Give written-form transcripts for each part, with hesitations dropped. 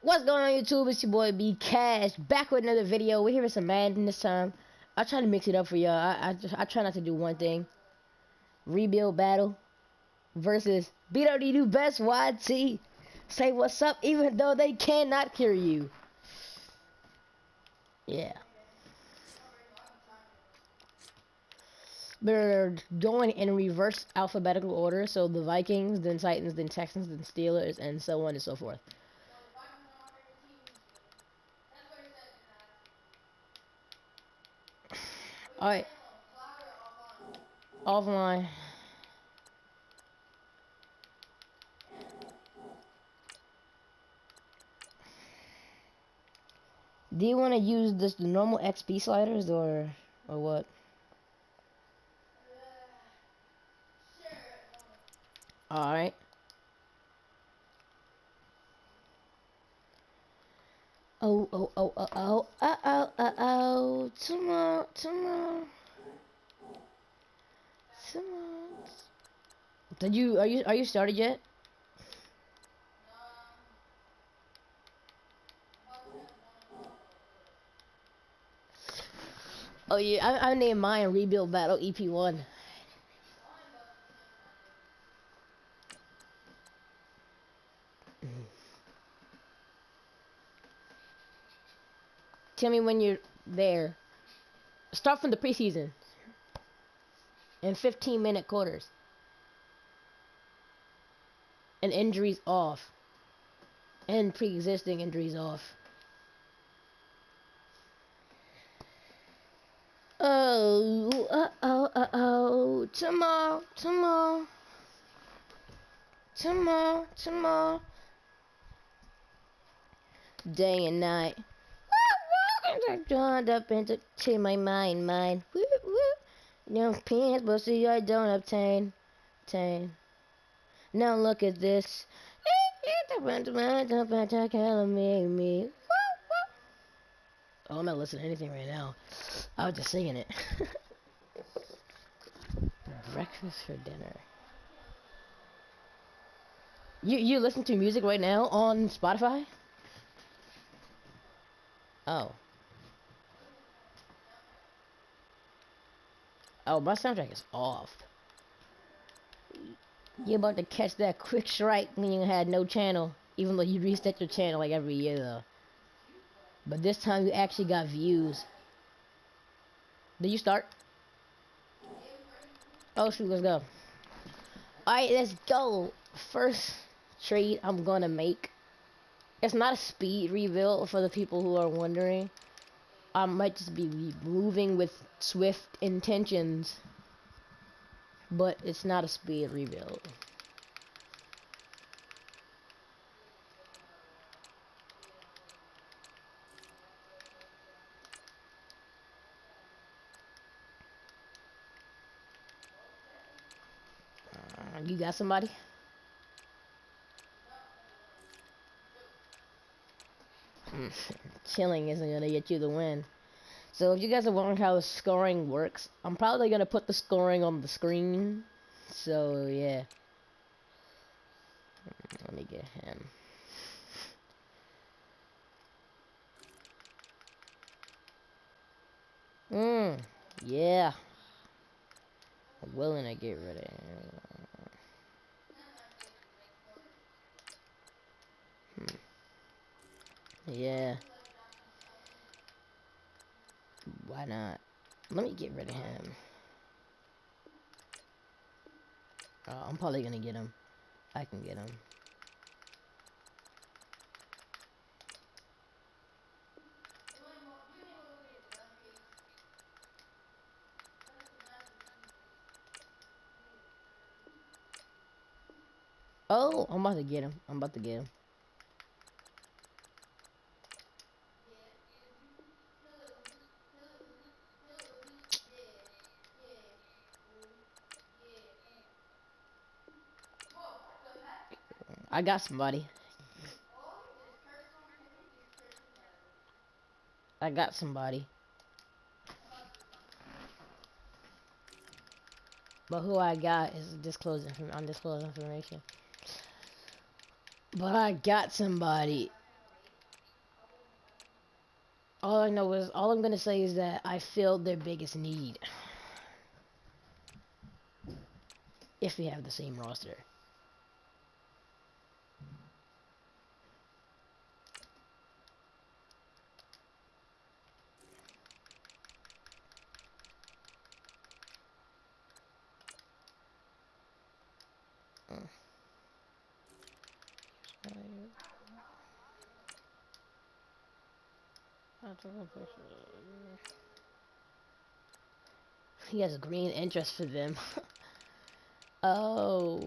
What's going on YouTube? It's your boy B-KASH back with another video. We're here with some Madden this time. I try to mix it up for y'all. I try not to do one thing. Rebuild battle versus BwDaBestYt. Say what's up even though they cannot hear you. Yeah. They're going in reverse alphabetical order, so the Vikings, then Titans, then Texans, then Steelers, and so on and so forth. Alright. Offline. Do you want to use the normal XP sliders or what? Alright. Oh. Tomorrow. Are you started yet? Oh yeah, I named mine Rebuild Battle EP1. Tell me when you're there. Start from the preseason. In 15-minute quarters. And injuries off. And pre-existing injuries off. Oh, tomorrow. Day and night. Drawn up into my mind. Young pants, but see I don't obtain. Now look at this. Oh, I'm not listening to anything right now. I was just singing it. Breakfast for dinner. You listen to music right now on Spotify? Oh. Oh, my soundtrack is off. You're about to catch that quick strike when you had no channel. Even though you reset your channel like every year though. But this time you actually got views. Did you start? Oh shoot, let's go. Alright, let's go. First trade I'm gonna make. It's not a speed rebuild for the people who are wondering. I might just be moving with swift intentions. But it's not a speed rebuild. You got somebody? Chilling isn't gonna get you the win. So if you guys are wondering how the scoring works, I'm probably gonna put the scoring on the screen. So yeah. Let me get him. Yeah. I'm willing to get rid of him. Yeah. Why not? Let me get rid of him. I'm probably gonna get him. I can get him. Oh, I'm about to get him. I got somebody. But who I got is undisclosed information. But I got somebody. All I know is, all I'm gonna say is that I filled their biggest need. If we have the same roster. He has green interest for them. Oh,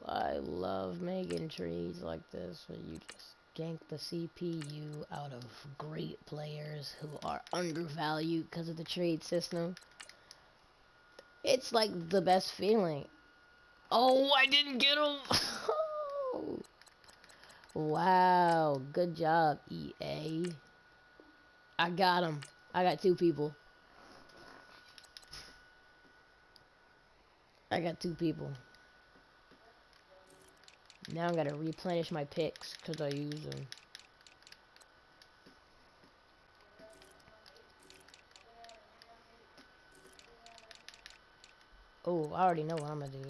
I love making trades like this where you just gank the CPU out of great players who are undervalued because of the trade system. It's like the best feeling. Oh, I didn't get him. Wow, good job, EA. I got him. I got two people. I got two people. Now I gotta replenish my picks because I use them. Oh, I already know what I'm gonna do.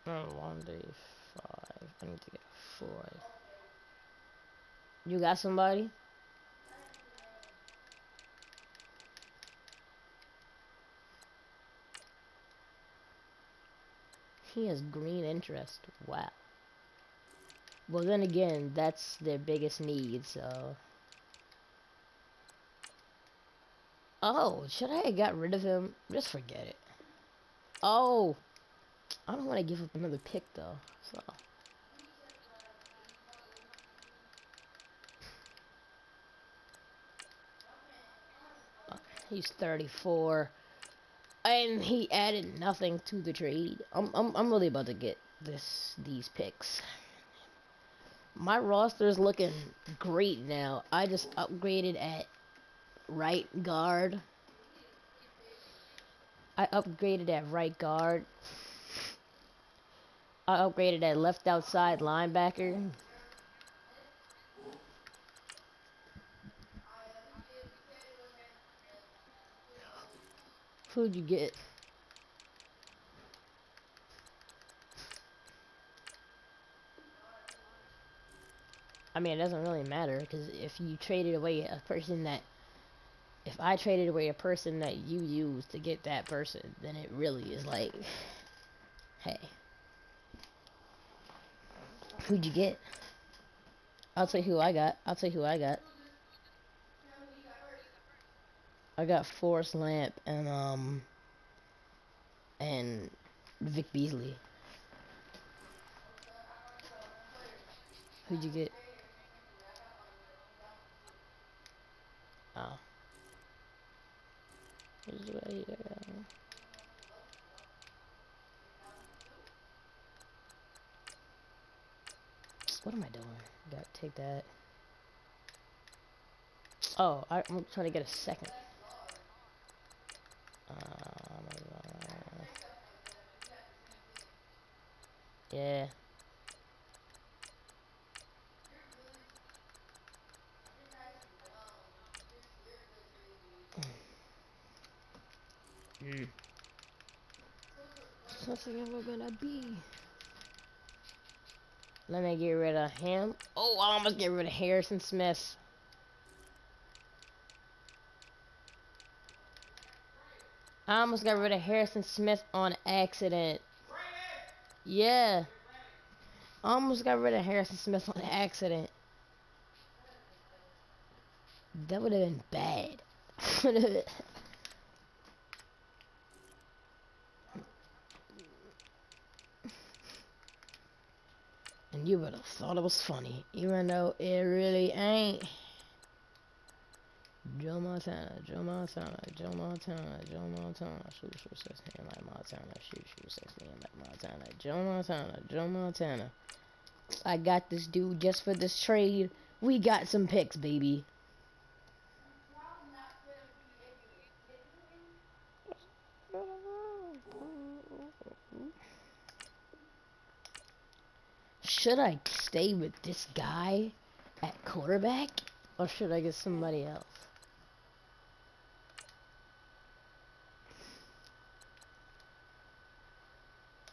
Oh, 1D5. I need to get 4. You got somebody? He has green interest. Wow. Well, then again, that's their biggest need, so... Oh, should I have got rid of him? Just forget it. Oh! I don't want to give up another pick, though, so... He's 34. And he added nothing to the trade. I'm really about to get these picks. My roster is looking great now. I just upgraded at right guard. I upgraded at right guard. I upgraded at left outside linebacker. Who'd you get? I mean, it doesn't really matter, because if you traded away a person that... If I traded away a person that you used to get that person, then it really is like... Hey. Who'd you get? I'll tell you who I got. I'll tell you who I got. I got Forrest Lamp and Vic Beasley. Who'd you get? Oh. What am I doing? Gotta take that. Oh, I'm trying to get a second. Yeah. Something ever gonna be. Let me get rid of him. Oh, I almost get rid of Harrison Smith. I almost got rid of Harrison Smith on accident. Yeah. I almost got rid of Harrison Smith on accident. That would have been bad. And you would have thought it was funny, even though it really ain't. Joe Montana, Joe Montana, Joe Montana, Joe Montana, shoot, 16 like Montana, shoot, 16 like Montana, Joe Montana, Joe Montana. I got this dude just for this trade. We got some picks, baby. Should I stay with this guy at quarterback, or should I get somebody else?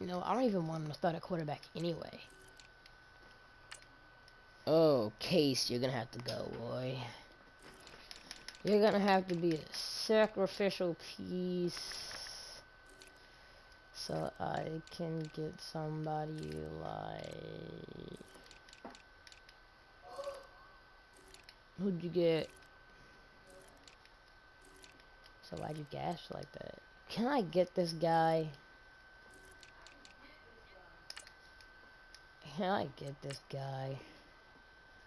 No, I don't even want him to start at quarterback anyway. Oh, Case, you're gonna have to go, boy. You're gonna have to be a sacrificial piece so I can get somebody like... Who'd you get? So why'd you gash like that? Can I get this guy? Can I get this guy?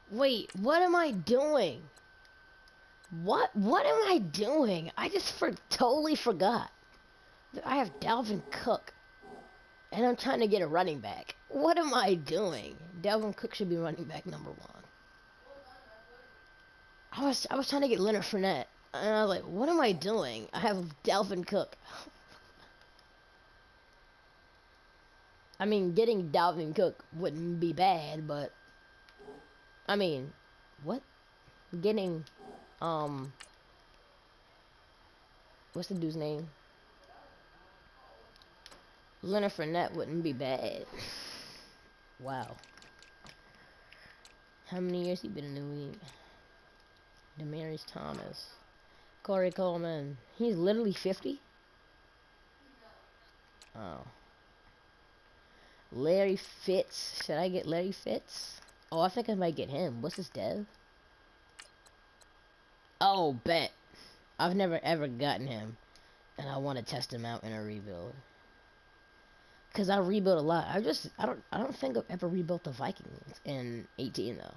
Wait, what am I doing? What am I doing? I just totally forgot that I have Dalvin Cook, and I'm trying to get a running back. What am I doing? Dalvin Cook should be running back number 1. I was trying to get Leonard Fournette, and I was like, what am I doing? I have Dalvin Cook. I mean, getting Dalvin Cook wouldn't be bad, but I mean, what? Getting what's the dude's name? Leonard Fournette wouldn't be bad. Wow. How many years he been in the league? Demaryius Thomas. Corey Coleman. He's literally 50? Oh. Larry Fitz. Should I get Larry Fitz? Oh, I think I might get him. What's his dev? Oh, bet. I've never ever gotten him. And I want to test him out in a rebuild. Cause I rebuild a lot. I don't think I've ever rebuilt the Vikings in 18 though.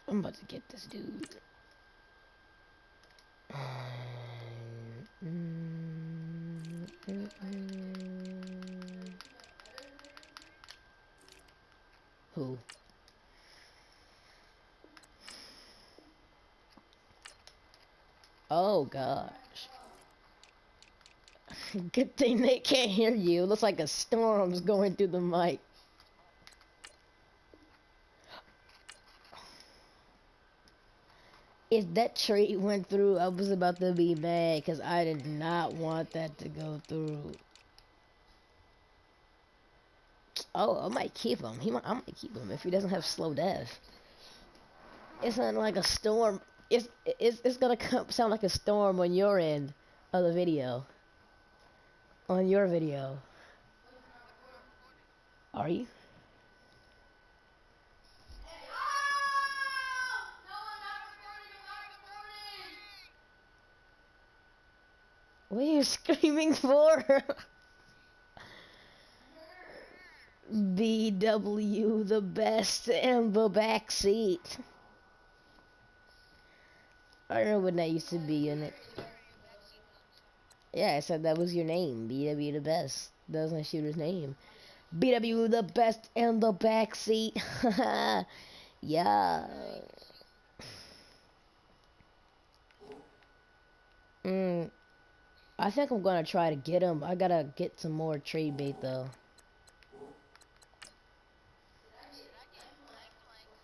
I'm about to get this dude. Who? Oh gosh. Good thing they can't hear you. It looks like a storm's going through the mic. If that trade went through, I was about to be mad because I did not want that to go through. Oh, I might keep him. I might keep him if he doesn't have slow death. It's not like a storm. It's gonna sound like a storm on your end of the video. On your video. Are you? What are you screaming for? BW the best and the backseat. I don't know when that used to be in it. Yeah, I said that was your name. BW the best. That was my shooter's name. BW the best and the backseat. Yeah. I think I'm gonna try to get him. I gotta get some more trade bait though.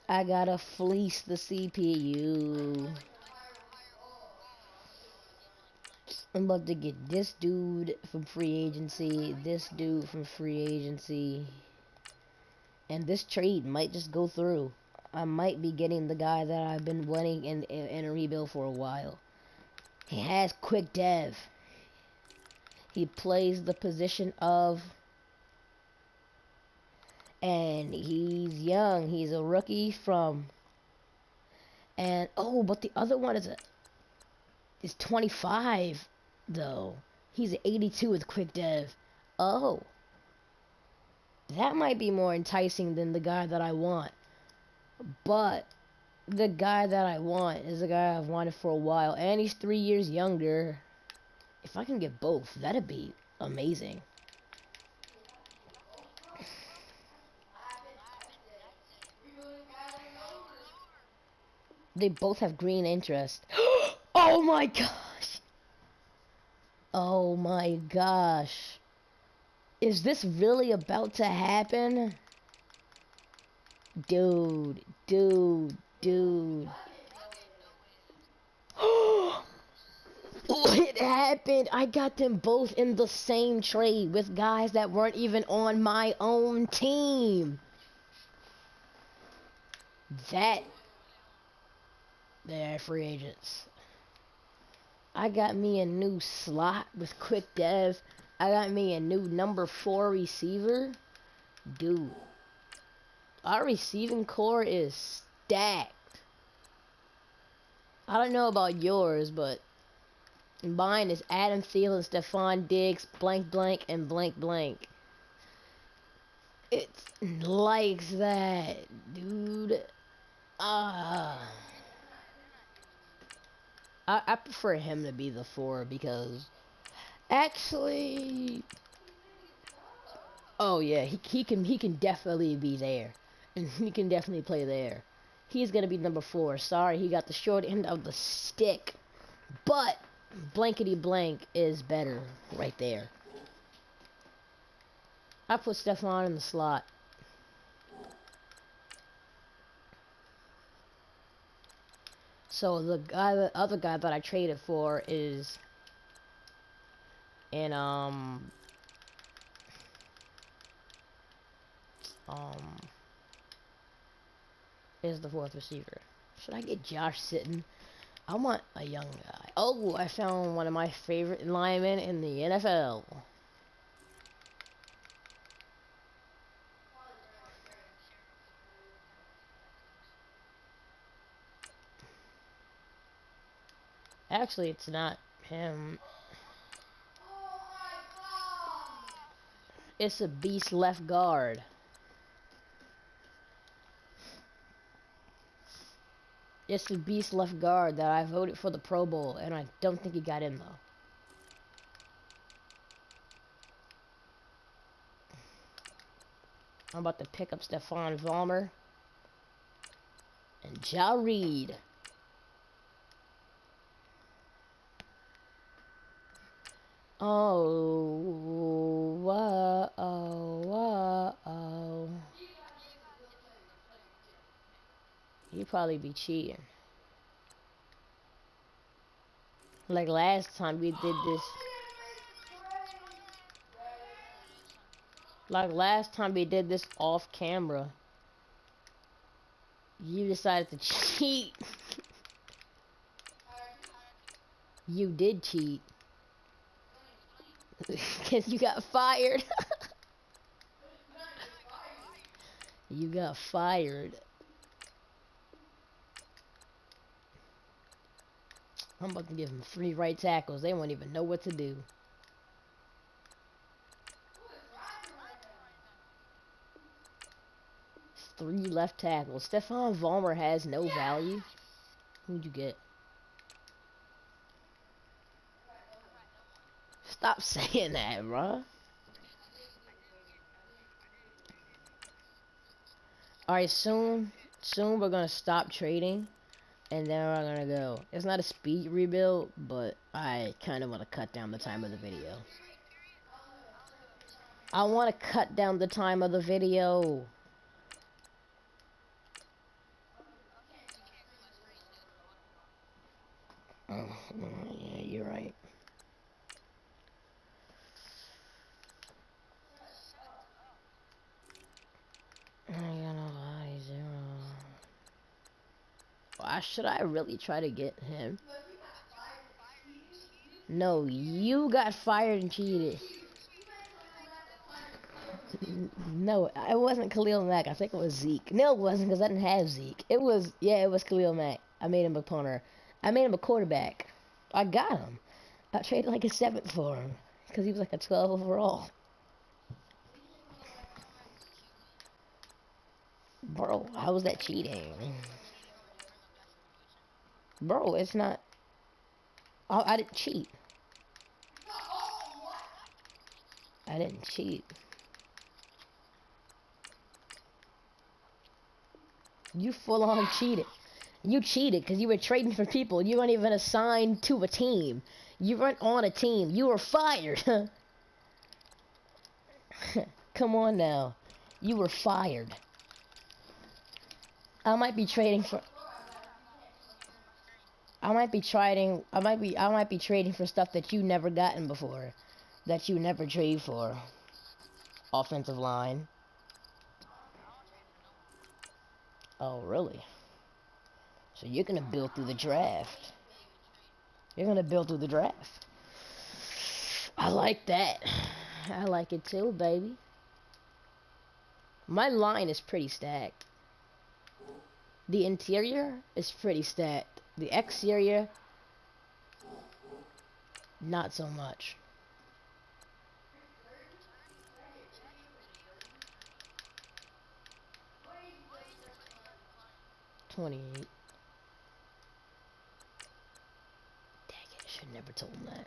I gotta fleece the CPU. I'm about to get this dude from free agency, this dude from free agency, and this trade might just go through. I might be getting the guy that I've been wanting in a rebuild for a while. He has quick dev. He plays the position of, and he's young. He's a rookie from, and oh, but the other one is 25 though. He's an 82 with quick dev. Oh, that might be more enticing than the guy that I want. But the guy that I want is the guy I've wanted for a while, and he's 3 years younger. If I can get both, that'd be amazing. They both have green interest. Oh my gosh! Oh my gosh. Is this really about to happen? Dude, dude, dude. It happened. I got them both in the same trade with guys that weren't even on my own team. They're free agents. I got me a new slot with quick dev. I got me a new number 4 receiver. Dude, our receiving core is stacked. I don't know about yours, but mine is Adam Thielen, Stephon Diggs, blank blank, and blank blank. It's like that, dude. I prefer him to be the 4 because actually, oh yeah, he can definitely be there, and he can definitely play there. He's gonna be number 4. Sorry, he got the short end of the stick, but blankety blank is better right there. I put Stephon in the slot. So the other guy that I traded for is in is the 4th receiver. Should I get Josh Sitton? I want a young guy. Oh, I found one of my favorite linemen in the NFL. Actually, it's not him. It's a beast left guard. It's the beast left guard that I voted for the Pro Bowl, and I don't think he got in, though. I'm about to pick up Stephon Vollmer and Ja Reed. Oh, whoa, whoa. You probably be cheating. Like last time we did this. Like last time we did this off camera. You decided to cheat. You did cheat. Because you got fired. You got fired. I'm about to give them 3 right tackles. They won't even know what to do. Three left tackles. Stephon Vollmer has no value. Who'd you get? Stop saying that, bruh. Alright, soon we're gonna stop trading, and then we're gonna go. It's not a speed rebuild, but I kind of want to cut down the time of the video. I want to cut down the time of the video. Oh, yeah, you're right. Why should I really try to get him? No, you got fired and cheated. No, it wasn't Khalil Mack. I think it was Zeke. No, it wasn't because I didn't have Zeke. It was Khalil Mack. I made him a punter. I made him a quarterback. I got him. I traded like a 7th for him because he was like a 12 overall. Bro, how was that cheating? Bro, it's not. I didn't cheat. I didn't cheat. You full on cheated. You cheated because you were trading for people. You weren't even assigned to a team. You weren't on a team. You were fired. Come on now. You were fired. I might be trading for I might be trading for stuff that you never gotten before. That you never trade for. Offensive line. Oh, really? So you're gonna build through the draft. You're gonna build through the draft. I like that. I like it too, baby. My line is pretty stacked. The interior is pretty stacked. The exterior, not so much. 28. Dang it, I should never told him that.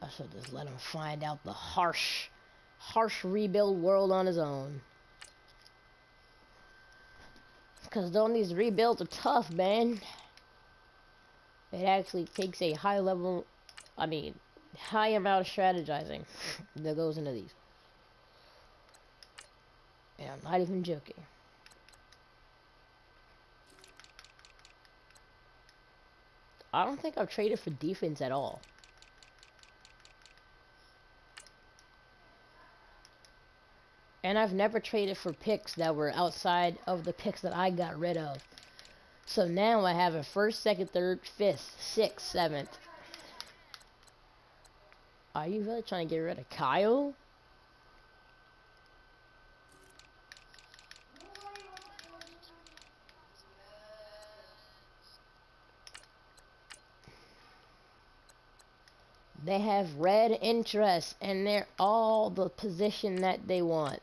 I should just let him find out the harsh rebuild world on his own. Because these rebuilds are tough, man. It actually takes a high amount of strategizing that goes into these. And I'm not even joking. I don't think I've traded for defense at all. And I've never traded for picks that were outside of the picks that I got rid of. So now I have a first, second, third, fifth, sixth, seventh. Are you really trying to get rid of Kyle? They have red interest, and they're all the position that they want.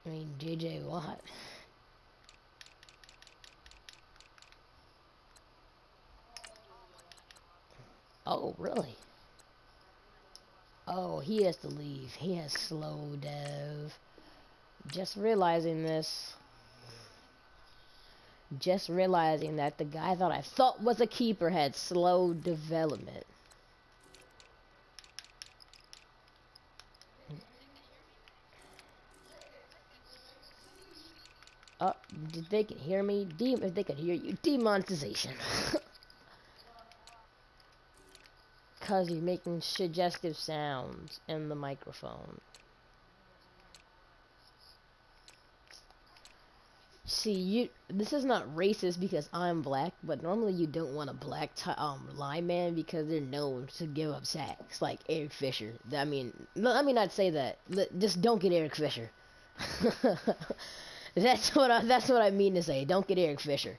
I mean, JJ Watt. Oh, really? Oh, he has to leave. He has slow dev. Just realizing this. Just realizing that the guy that I thought was a keeper had slow development. If they could hear me, if they could hear you, demonetization. Cause you're making suggestive sounds in the microphone. See, this is not racist because I'm black, but normally you don't want a black lineman because they're known to give up sacks, like Eric Fisher. I mean, let me not say that. Just don't get Eric Fisher. That's what I mean to say. Don't get Eric Fisher.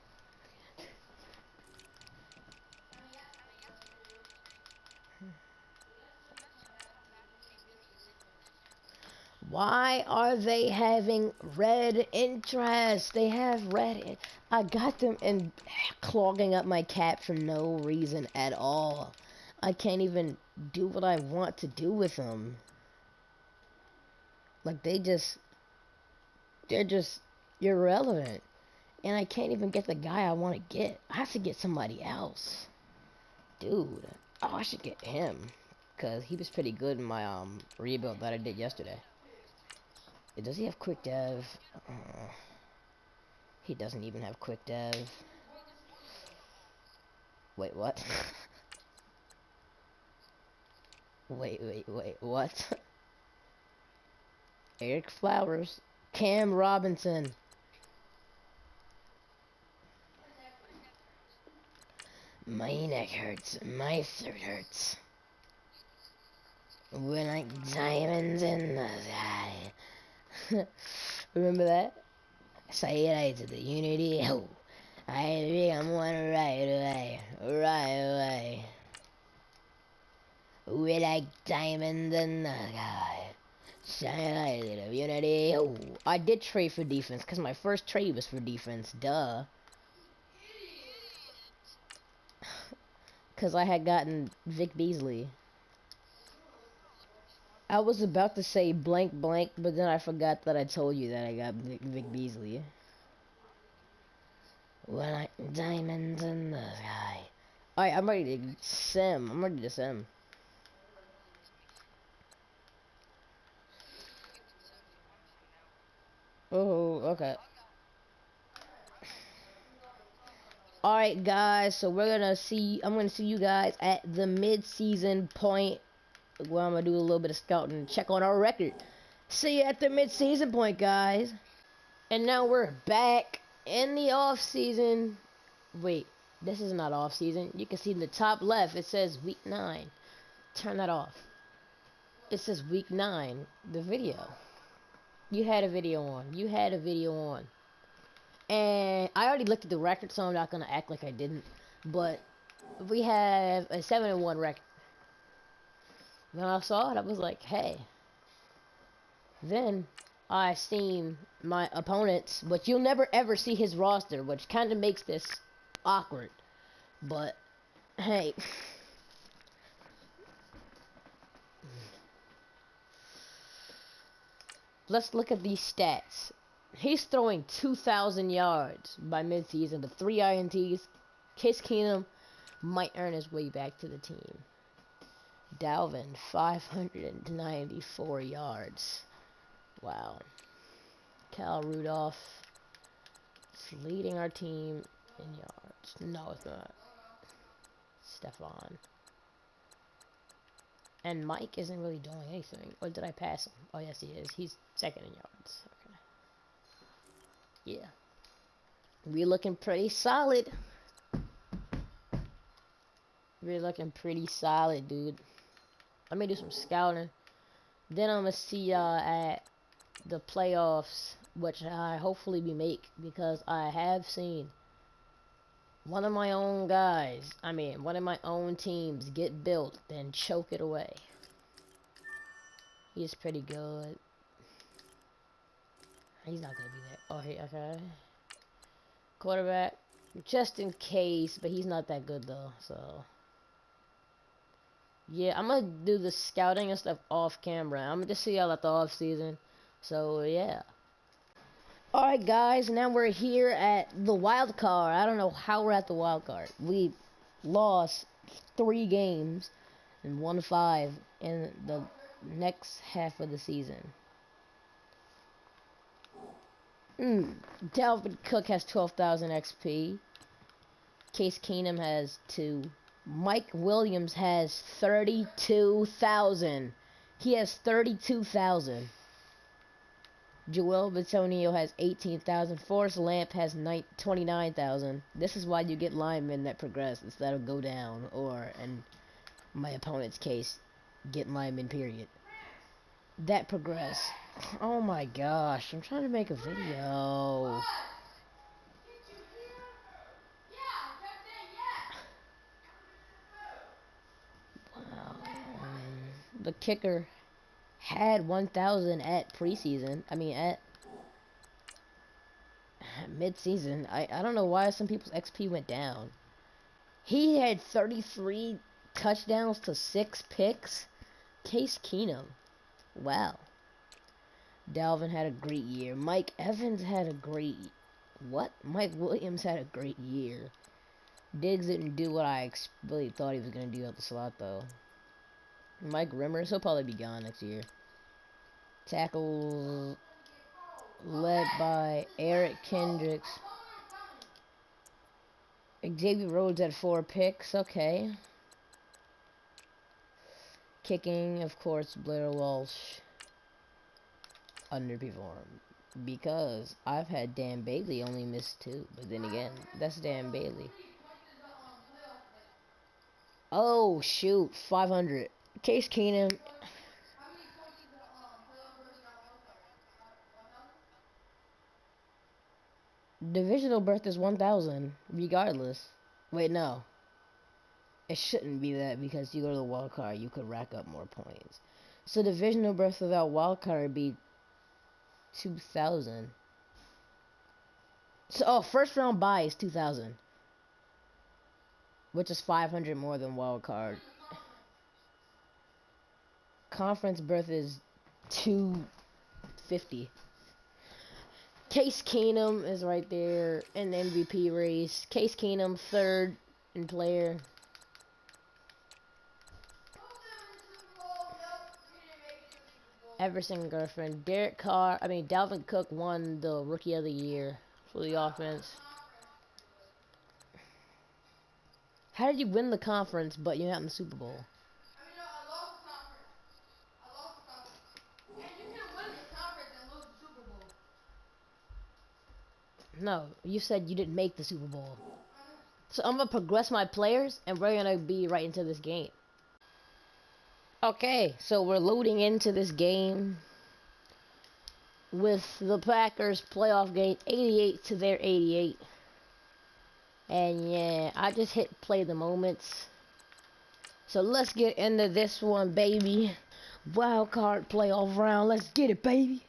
Why are they having red interest? They have red. I got them in clogging up my cap for no reason at all. I can't even do what I want to do with them. Like they're just irrelevant. And I can't even get the guy I want to get. I have to get somebody else. Dude. Oh, I should get him. Because he was pretty good in my rebuild that I did yesterday. Does he have quick dev? He doesn't even have quick dev. Wait, what? wait, what? Eric Flowers. Cam Robinson. My neck hurts. My throat hurts. We're like diamonds in the sky. Remember that? Say it to the unity. Oh, I think I'm one right away. Right away. We're like diamonds in the sky. Shine light of unity. Oh, I did trade for defense because my first trade was for defense. Duh. Because I had gotten Vic Beasley. I was about to say blank blank, but then I forgot that I told you that I got Vic Beasley. When I diamonds in the sky. Alright, I'm ready to sim. I'm ready to sim. Oh, okay. Alright guys, so I'm gonna see you guys at the mid-season point where I'm gonna do a little bit of scouting and check on our record. See you at the mid-season point, guys. And now we're back in the off season. Wait, this is not off season. You can see in the top left it says week 9. Turn that off. It says week 9, the video. You had a video on. You had a video on. And I already looked at the record, so I'm not gonna act like I didn't. But we have a 7-1 record. When I saw it, I was like, hey. Then I seen my opponents, but you'll never ever see his roster, which kind of makes this awkward. But hey. Let's look at these stats. He's throwing 2,000 yards by midseason with 3 INTs. Case Keenum might earn his way back to the team. Dalvin, 594 yards. Wow. Cal Rudolph is leading our team in yards. No, it's not. Stephon. And Mike isn't really doing anything. Or did I pass him? Oh, yes, he is. He's second in yards. Okay. Yeah. We're looking pretty solid. We're looking pretty solid, dude. Let me do some scouting. Then I'm going to see y'all at the playoffs, which I hopefully we make, because I have seen one of my own guys, one of my own teams get built, then choke it away. He's pretty good. He's not going to be there. Oh, hey, okay. Quarterback, just in case, but he's not that good, though, so. Yeah, I'm going to do the scouting and stuff off camera. I'm going to just see y'all at the off season. So, yeah. Alright, guys, now we're here at the wild card. I don't know how we're at the wild card. We lost 3 games and won 5 in the next half of the season. Dalvin Cook has 12,000 XP. Case Keenum has 2. Mike Williams has 32,000. He has 32,000. Joel Bitonio has 18,000. Forrest Lamp has 29,000. This is why you get linemen that progress instead of go down, or, in my opponent's case, get linemen, period. That progress. Oh my gosh, I'm trying to make a video. Wow. The kicker had 1,000 at preseason. At mid-season. I don't know why some people's XP went down. He had 33 touchdowns to 6 picks. Case Keenum. Wow. Dalvin had a great year. Mike Evans had a great... What? Mike Williams had a great year. Diggs didn't do what I really thought he was going to do at the slot, though. Mike Rimmers, he'll probably be gone next year. Tackles led by Eric Kendricks. Xavier Rhodes had 4 picks. Okay. Kicking, of course, Blair Walsh underperformed. Because I've had Dan Bailey only miss 2. But then again, that's Dan Bailey. Oh, shoot. 500. Case Keenum. Divisional berth is 1,000, regardless. Wait, no. It shouldn't be that, because you go to the wild card, you could rack up more points. So divisional berth without wild card would be 2,000. So, oh, first round bye is 2,000. Which is 500 more than wild card. conference berth is 250. Case Keenum is right there in the MVP race. Case Keenum third in player. Everson Girlfriend. Dalvin Cook won the Rookie of the Year for the offense. How did you win the conference, but you're not in the Super Bowl? I lost the conference. And you can win the conference and lose the Super Bowl. No, you said you didn't make the Super Bowl. So I'm going to progress my players, and we're going to be right into this game. Okay, so we're loading into this game with the Packers playoff game, 88 to their 88. And yeah, I just hit play the moments. So let's get into this one, baby. Wild card playoff round. Let's get it, baby.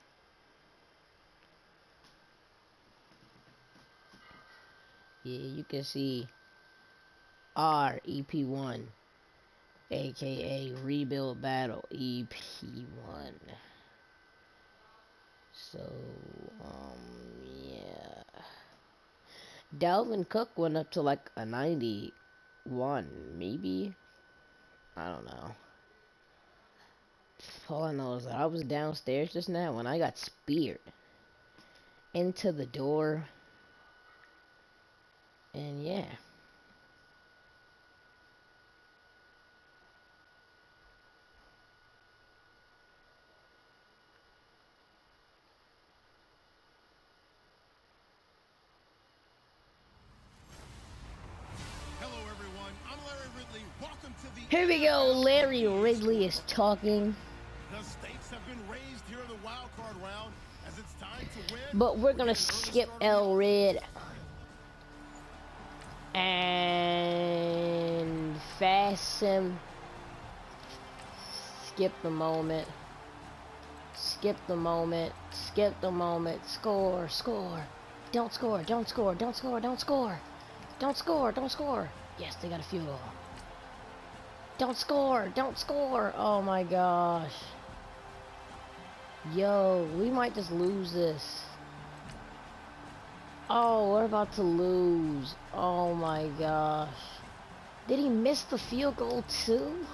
Yeah, you can see our EP1, aka Rebuild Battle EP1. So, yeah. Dalvin Cook went up to like a 91, maybe? I don't know. All I know is that I was downstairs just now when I got speared into the door. And yeah. Hello everyone, I'm Larry Ridley. Welcome to the Here we go, Larry Ridley is talking. The stakes have been raised here in the wild card round as it's time to win. But we're gonna skip L Red and fasten. Skip the moment. Skip the moment. Skip the moment. Score. Score. Don't score. Don't score. Don't score. Don't score. Don't score. Don't score. Yes, they got a field goal. Don't score. Don't score. Oh my gosh. Yo, we might just lose this. Oh, we're about to lose. Oh my gosh. Did he miss the field goal too?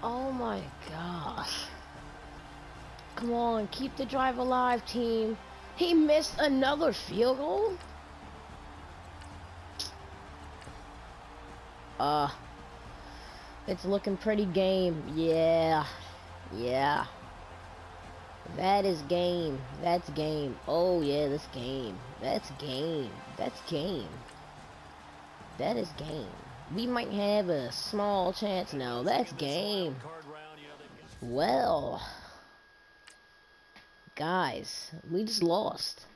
Oh my gosh. Come on, keep the drive alive, team. He missed another field goal? It's looking pretty game. Yeah. Yeah. That is game. That's game. Oh yeah, that's game. That's game. That's game. That is game. We might have a small chance now. That's game. Well, guys, we just lost.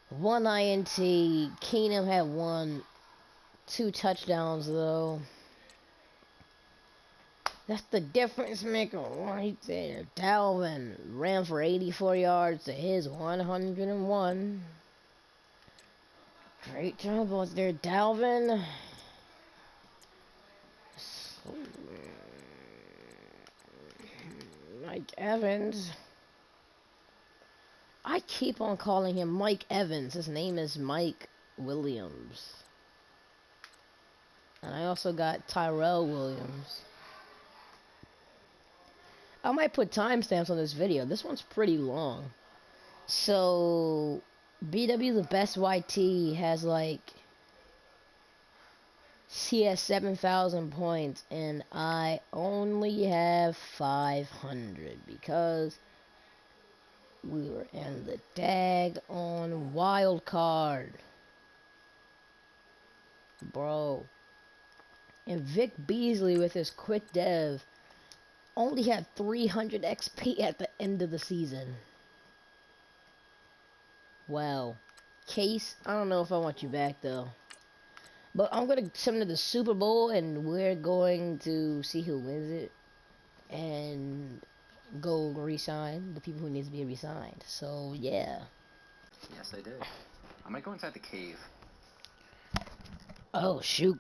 1 INT. Keenum had 2 touchdowns though. That's the difference maker right there. Dalvin ran for 84 yards to his 101. Great job out there, Dalvin. Mike Evans. I keep on calling him Mike Evans. His name is Mike Williams. And I also got Tyrell Williams. I might put timestamps on this video. This one's pretty long. So, BwDaBestYt has like... He has 7,000 points, and I only have 500 because we were in the dag-on wild card. Bro. And Vic Beasley with his quick dev only had 300 XP at the end of the season. Wow. Case, I don't know if I want you back though. But I'm going to send him to the Super Bowl, and we're going to see who wins it. And go re-sign the people who need to be re-signed. So, yeah. Yes, I did. I might go inside the cave. Oh, shoot.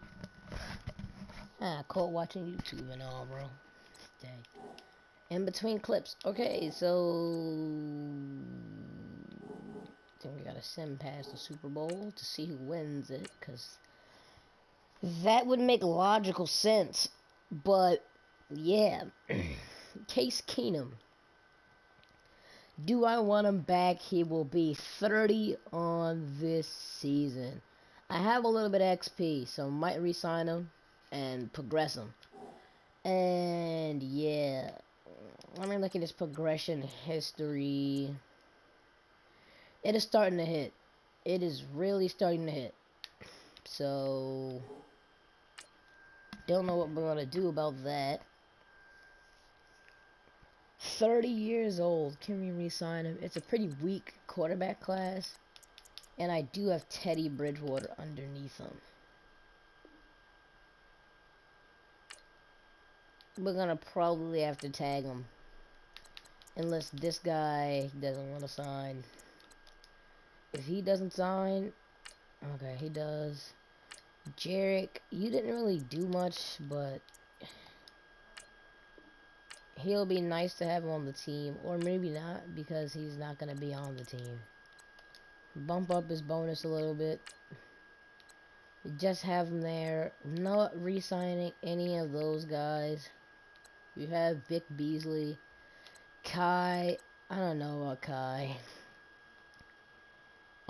Caught watching YouTube and all, bro. Dang. In between clips. Okay, so I think we gotta sim past the Super Bowl to see who wins it, because that would make logical sense. But yeah, Case Keenum. Do I want him back? He will be 30 on this season. I have a little bit of XP, so I might re-sign him and progress him. And yeah, let me look at his progression history. It is starting to hit. It is really starting to hit. So, don't know what we're going to do about that. 30 years old. Can we re-sign him? It's a pretty weak quarterback class. And I do have Teddy Bridgewater underneath him. We're going to probably have to tag him. Unless this guy doesn't want to sign. If he doesn't sign... Okay, he does. Jarek, you didn't really do much, but... he'll be nice to have him on the team. Or maybe not, because he's not going to be on the team. Bump up his bonus a little bit. Just have him there. Not re-signing any of those guys. You have Vic Beasley. Kai. I don't know about Kai.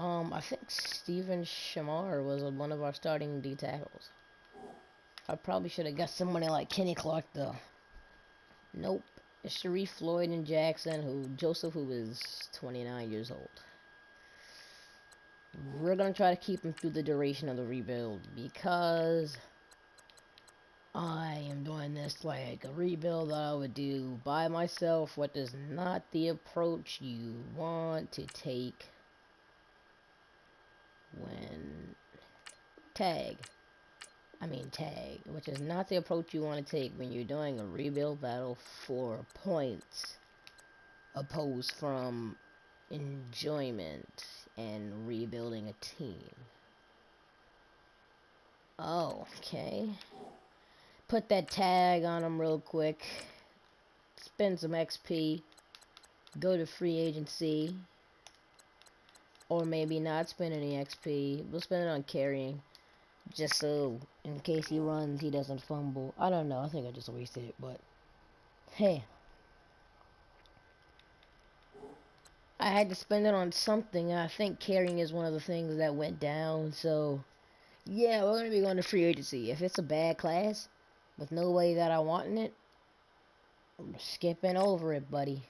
I think Steven Shamar was one of our starting D tackles. I probably should have got somebody like Kenny Clark though. Nope. It's Sharif Floyd and Jackson, Joseph, who is 29 years old. We're gonna try to keep him through the duration of the rebuild because I am doing this like a rebuild that I would do by myself. What is not the approach you want to take when tag, which is not the approach you want to take when you're doing a rebuild battle for points, opposed from enjoyment and rebuilding a team. Oh, okay. Put that tag on him real quick. Spend some XP. Go to free agency. Or maybe not spend any XP. We'll spend it on carrying. Just so, in case he runs, he doesn't fumble. I don't know. I think I just wasted it, but... hey. I had to spend it on something, and I think carrying is one of the things that went down, so... yeah, we're going to be going to free agency. If it's a bad class, with no way that I want in it, I'm skipping over it, buddy.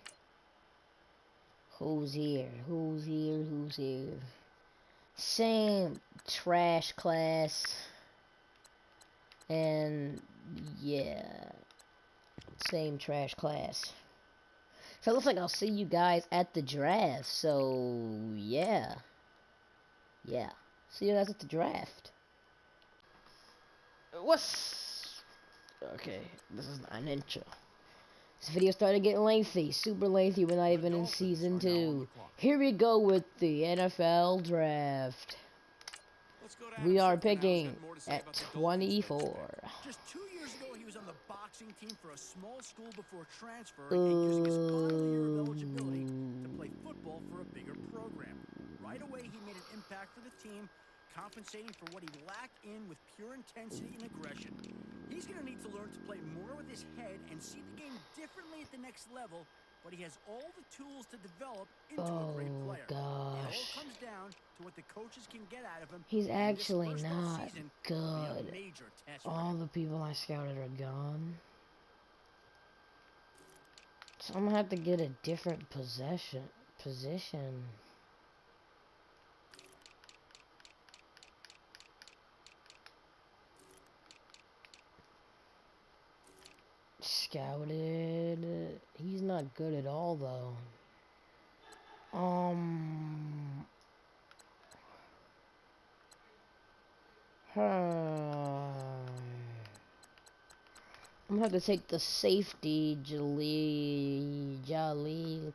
Who's here? Who's here? Who's here? Same trash class. And, yeah. Same trash class. So it looks like I'll see you guys at the draft. So, yeah. Yeah. See you guys at the draft. What's... okay, this is not an intro. This video started getting lengthy. Super lengthy. We're not even in season 2. Here we go with the NFL draft. We are picking at 24. Just 2 years ago, he was on the boxing team for a small school before transfer and using his final year of eligibility to play football for a bigger program. Right away, he made an impact for the team, compensating for what he lacked in with pure intensity and aggression. He's going to need to learn to play more with his head and see the game differently at the next level, but he has all the tools to develop into a great player. It all comes down to what the coaches can get out of him. He's actually not good. All the people I scouted are gone. So I'm going to have to get a different position. Scouted. He's not good at all, though. I'm gonna have to take the safety, Jaleel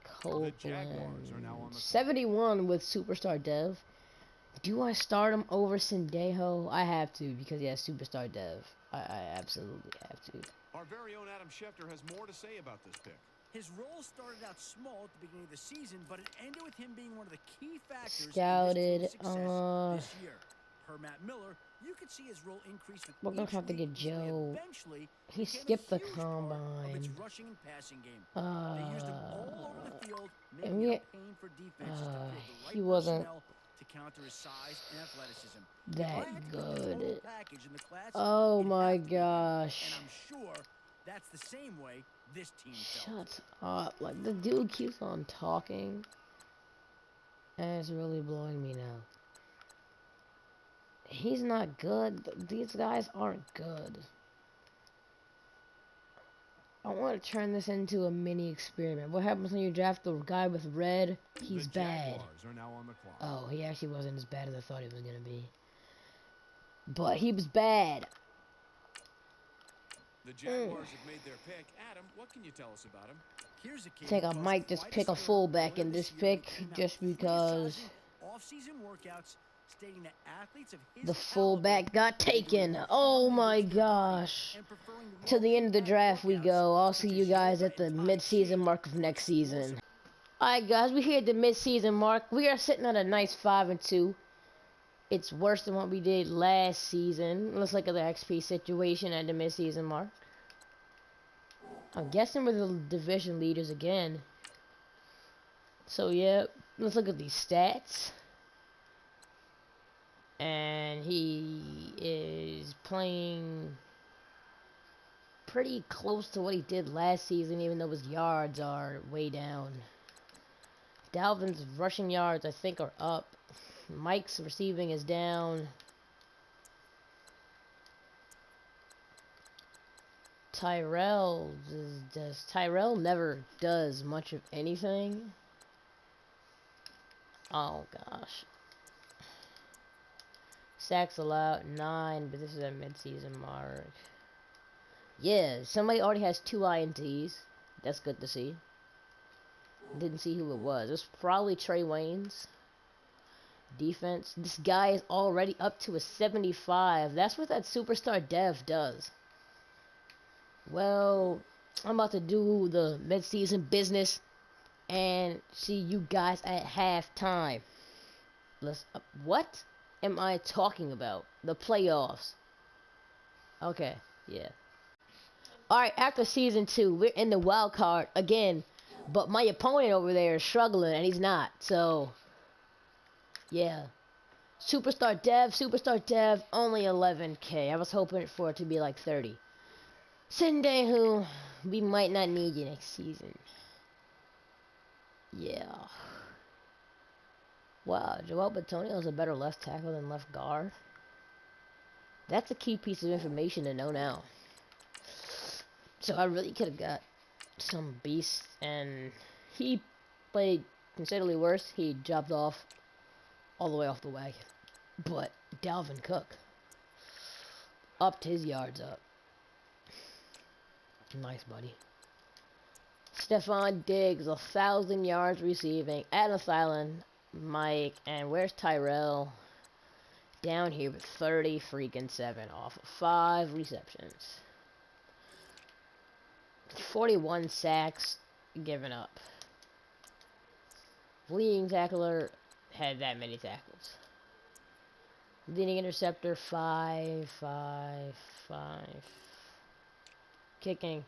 Copeland. 71 with Superstar Dev. Do I start him over Sendejo? I have to, because he has Superstar Dev. I absolutely have to. Our very own Adam Schefter has more to say about this pick. His role started out small at the beginning of the season, but it ended with him being one of the key factors Scouted. in this team's success this year. Per Matt Miller, you could see his role increase with We're gonna each have to week get until Joe. eventually He became skipped a the huge part of its combine. rushing and passing game. They used him all over the field, and making it a pain for defenses to field the right he wasn't personnel to counter his size and athleticism. that If I had to pick the good. total package in the class, Oh it'd my have to be him. gosh. And I'm sure that's the same way this team felt. Shut up. Like, the dude keeps on talking. And it's really blowing me now. He's not good. These guys aren't good. I want to turn this into a mini experiment. What happens when you draft the guy with red? He's bad. Are now on the clock. Oh, he actually wasn't as bad as I thought he was going to be. But he was bad. The Jaguars have made their pick. Adam, what can you tell us about him? Here's a kid I think I who might caused just quite pick a stir fullback earlier in this year pick when he came out just because criticizing off-season workouts, stating that athletes of his the fullback got caliber taken. were Oh harming my to their body gosh. and preferring To the end of the low-impact draft we workouts go. I'll such see as you guys yoga at the and Tai mid-season Chi mark of for next explosive. season. Alright guys, we're here at the mid-season mark. We are sitting at a nice 5-2. It's worse than what we did last season. Let's look at the XP situation at the mid-season mark. I'm guessing we're the division leaders again. So yeah, let's look at these stats. And he is playing pretty close to what he did last season, even though his yards are way down. Dalvin's rushing yards, I think, are up. Mike's receiving is down. Tyrell never does much of anything. Oh gosh. Sacks allowed 9, but this is a mid-season mark. Yeah, somebody already has 2 INTs. That's good to see. Didn't see who it was. It was probably Trey Waynes. Defense. This guy is already up to a 75. That's what that superstar dev does. Well, I'm about to do the mid-season business and see you guys at halftime. What am I talking about? The playoffs. Okay, yeah. Alright, after season 2, we're in the wild card again. But my opponent over there is struggling and he's not. So, yeah. Superstar dev, only 11k. I was hoping for it to be like 30. Sindehu, we might not need you next season. Yeah. Wow, Joel Bitonio is a better left tackle than left guard. That's a key piece of information to know now. So I really could have got some beast, and he played considerably worse. He dropped off all the way off the wagon. But Dalvin Cook upped his yards up. Nice, buddy. Stephon Diggs, 1,000 yards receiving. Adam Thielen, Mike, and where's Tyrell? Down here with 37 off of 5 receptions. 41 sacks given up. Leading tackler had that many tackles. Leading interceptor 5. Kicking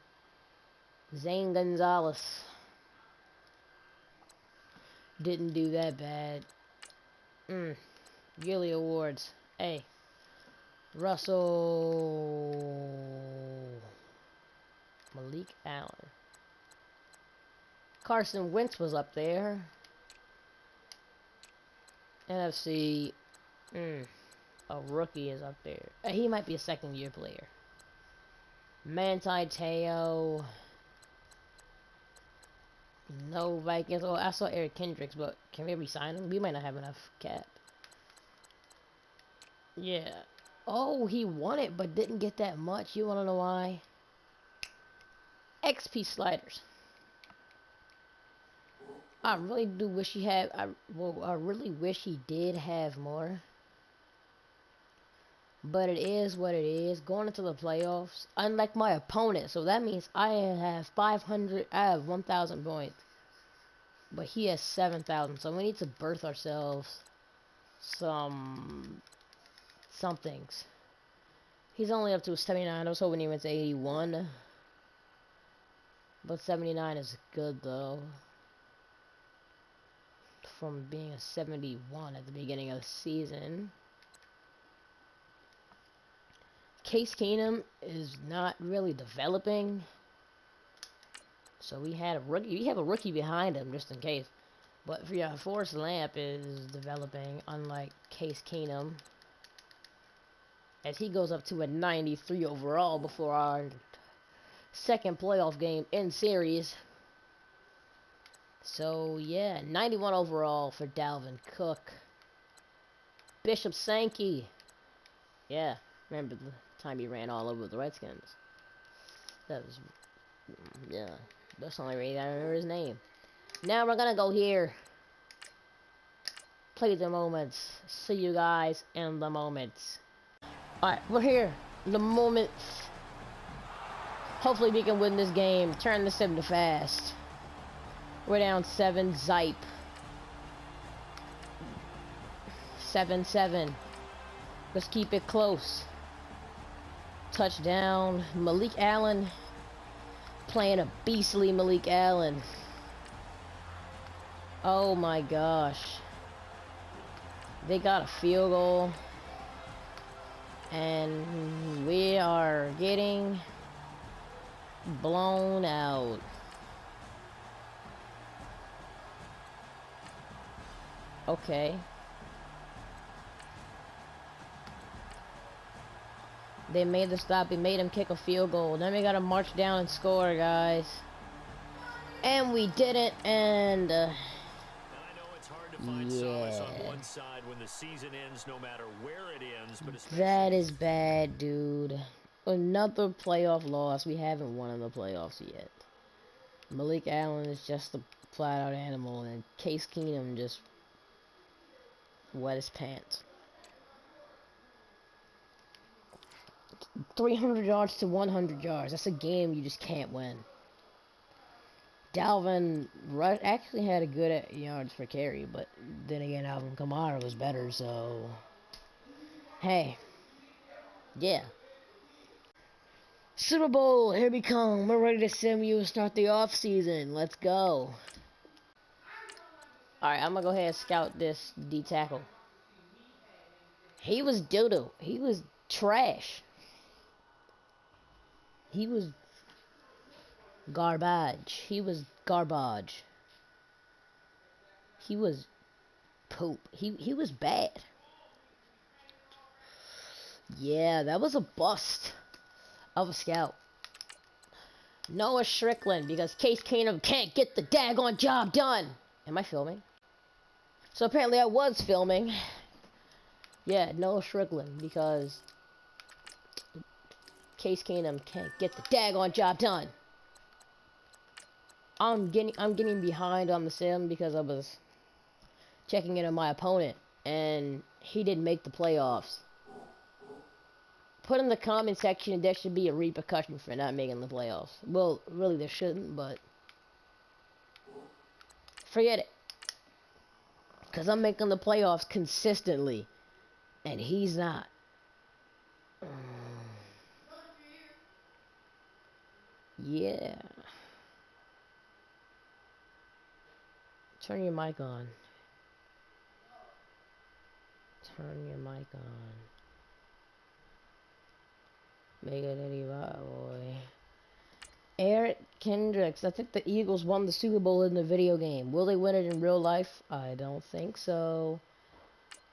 Zane Gonzalez. Didn't do that bad. Yearly awards. Hey. Russell. Malik Allen. Carson Wentz was up there. NFC. A rookie is up there. He might be a second-year player. Manti Te'o. No Vikings. Oh, I saw Eric Kendricks, but can we re-sign him? We might not have enough cap. Yeah. Oh, he won it, but didn't get that much. You want to know why? XP sliders. I really do wish he had. I really wish he did have more. But it is what it is. Going into the playoffs, unlike my opponent, so that means I have 500. I have 1,000 points, but he has 7,000. So we need to birth ourselves somethings. He's only up to 79. I was hoping he went to 81, but 79 is good though. From being a 71 at the beginning of the season. Case Keenum is not really developing, so we had a rookie. We have a rookie behind him just in case. But yeah, Forrest Lamp is developing, unlike Case Keenum, as he goes up to a 93 overall before our second playoff game in series. So yeah, 91 overall for Dalvin Cook. Bishop Sankey. Yeah, remember the time he ran all over the Redskins? That was, yeah, that's the only reason I remember his name. Now we're gonna go here. Play the moments. See you guys in the moments. Alright, we're here. The moments. Hopefully we can win this game. Turn this into fast. We're down 7. Zipe. 7-7. Let's keep it close. Touchdown. Malik Allen. Playing a beastly Malik Allen. Oh my gosh. They got a field goal. And we are getting blown out. Okay. They made the stop. They made him kick a field goal. Then we gotta march down and score, guys. And we didn't, and I know it's hard to find solace on one side when the season ends, no matter where it ends, but that is bad, dude. Another playoff loss. We haven't won in the playoffs yet. Malik Allen is just a flat-out animal, and Case Keenum just wet his pants. 300 yards to 100 yards. That's a game you just can't win. Dalvin actually had a good yards per carry, but then again, Alvin Kamara was better, so hey, yeah. Super Bowl, here we come. We're ready to sim you and start the off season. Let's go. Alright, I'm gonna go ahead and scout this D tackle. He was doo-doo. He was trash. He was garbage. He was garbage. He was poop. He was bad. Yeah, that was a bust of a scout. Noah Strickland, because Case Keenum can't get the daggone job done. Am I filming? So apparently I was filming. Yeah, Noah Strickland, because Case Keenum can't get the daggone job done. I'm getting behind on the sim because I was checking in on my opponent, and he didn't make the playoffs. Put in the comment section if there should be a repercussion for not making the playoffs. Well, really there shouldn't, but forget it. Because I'm making the playoffs consistently, and he's not. Yeah. Turn your mic on. Turn your mic on. Make it any boy. Eric Kendricks. I think the Eagles won the Super Bowl in the video game. Will they win it in real life? I don't think so.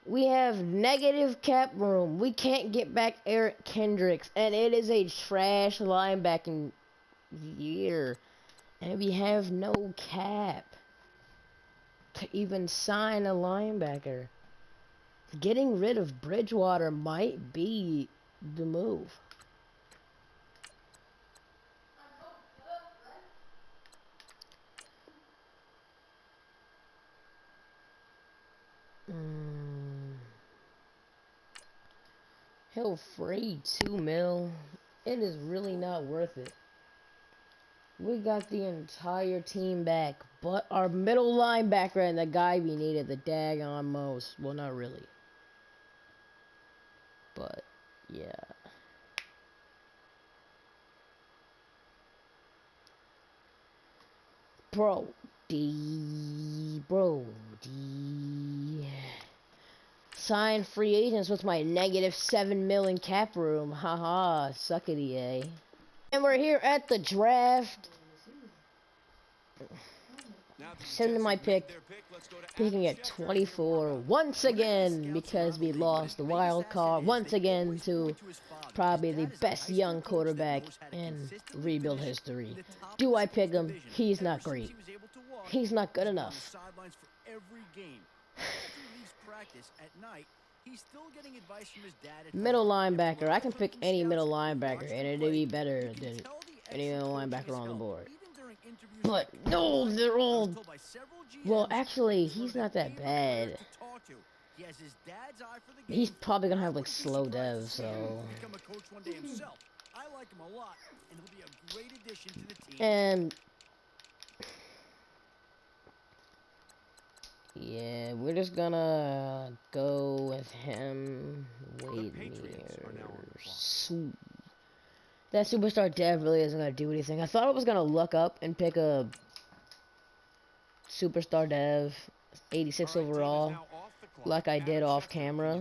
We have negative cap room. We can't get back Eric Kendricks. And it is a trash linebacking year. And we have no cap to even sign a linebacker. Getting rid of Bridgewater might be the move. He'll free 2 mil. It is really not worth it. We got the entire team back, but our middle linebacker and the guy we needed the daggone most. Well, not really. But, yeah. Bro, D. Sign free agents with my negative 7 million cap room. Haha, suckity, eh? And we're here at the draft. Sending my pick, picking at 24 once again because we lost the wild card once again to probably the best young quarterback in rebuild history. Do I pick him? He's not great. He's not good enough. Middle linebacker. I can pick any middle linebacker and it'd be better than any middle linebacker on the board. But no, they're all... Well, actually, he's not that bad. He's probably gonna have like slow dev, so... And... yeah, we're just gonna go with him. Wait here. That superstar dev really isn't gonna do anything. I thought I was gonna look up and pick a superstar dev 86 overall like I did off camera,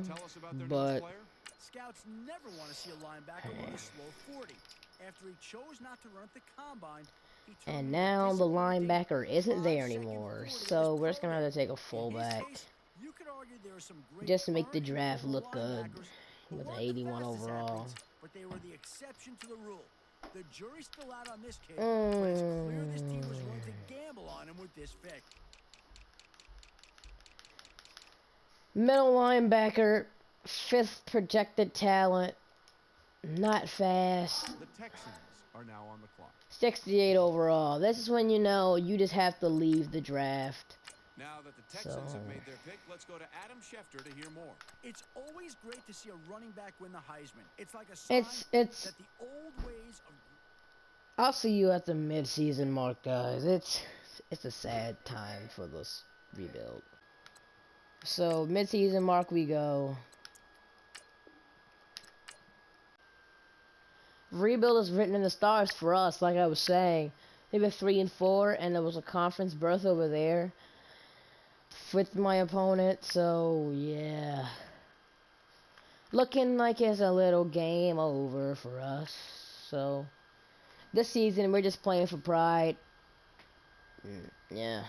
but scouts never want to see a linebacker run a slow 40. After he chose not to run at the combine, and now the linebacker isn't there anymore, so we're just gonna have to take a fullback just to make the draft look good with an 81 overall. But they were the exception to the rule. The jury's still out on this kid, but it's clear this team was willing to gamble on him with this pick. Middle linebacker, 5th projected talent, not fast. The Texans are now on the clock. 68 overall. This is when you know you just have to leave the draft. Now that the Texans have made their pick, let's go to Adam Schefter to hear more. It's always great to see a running back win the Heisman. It's like a sign it's that the old ways of... I'll see you at the mid-season mark, guys. It's a sad time for this rebuild. So, mid-season mark we go. Rebuild is written in the stars for us, like I was saying. They were 3-4, and there was a conference berth over there with my opponent, so yeah. Looking like it's a little game over for us. So, this season we're just playing for pride. Yeah.